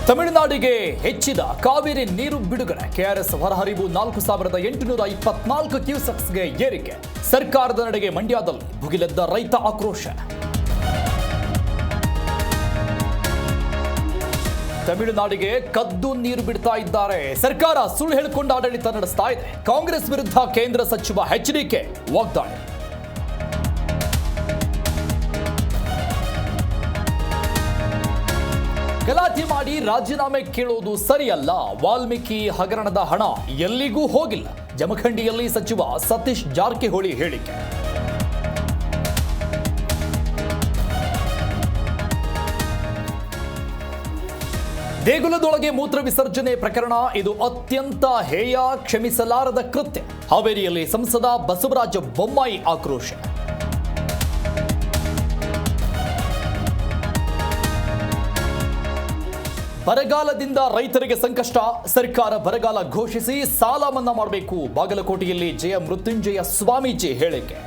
ತಮಿಳುನಾಡಿಗೆ ಹೆಚ್ಚಿದ ಕಾವೇರಿ ನೀರು ಬಿಡುಗಡೆ. ಕೆಆರ್ಎಸ್ ಹೊರಹರಿವು 4824 ಕ್ಯೂಸೆಕ್ಸ್ಗೆ ಏರಿಕೆ. ಸರ್ಕಾರದ ನಡೆಗೆ ಮಂಡ್ಯದಲ್ಲಿ ಭುಗಿಲೆದ್ದ ರೈತ ಆಕ್ರೋಶ. ತಮಿಳುನಾಡಿಗೆ ಕದ್ದು ನೀರು ಬಿಡ್ತಾ ಇದ್ದಾರೆ. ಸರ್ಕಾರ ಸುಳ್ಳು ಹೇಳಿಕೊಂಡು ಆಡಳಿತ ನಡೆಸ್ತಾ ಇದೆ. ಕಾಂಗ್ರೆಸ್ ವಿರುದ್ಧ ಕೇಂದ್ರ ಸಚಿವ ಎಚ್ಡಿಕೆ ವಾಗ್ದಾಳಿ. ಗಲಾಟೆ ಮಾಡಿ ರಾಜೀನಾಮೆ ಕೇಳೋದು ಸರಿಯಲ್ಲ. ವಾಲ್ಮೀಕಿ ಹಗರಣದ ಹಣ ಎಲ್ಲಿಗೂ ಹೋಗಿಲ್ಲ. ಜಮಖಂಡಿಯಲ್ಲಿ ಸಚಿವ ಸತೀಶ್ ಜಾರಕಿಹೊಳಿ ಹೇಳಿಕೆ. ದೇಗುಲದೊಳಗೆ ಮೂತ್ರ ವಿಸರ್ಜನೆ ಪ್ರಕರಣ ಇದು ಅತ್ಯಂತ ಹೇಯ, ಕ್ಷಮಿಸಲಾರದ ಕೃತ್ಯ. ಹಾವೇರಿಯಲ್ಲಿ ಸಂಸದ ಬಸವರಾಜ ಬೊಮ್ಮಾಯಿ ಆಕ್ರೋಶ. ಬರಗಾಲದಿಂದ ರೈತರಿಗೆ ಸಂಕಷ್ಟ. ಸರ್ಕಾರ ಬರಗಾಲ ಘೋಷಿಸಿ ಸಾಲ ಮನ್ನಾ ಮಾಡಬೇಕು. ಬಾಗಲಕೋಟೆಯಲ್ಲಿ ಜಯ ಮೃತ್ಯುಂಜಯ ಸ್ವಾಮೀಜಿ ಹೇಳಿಕೆ.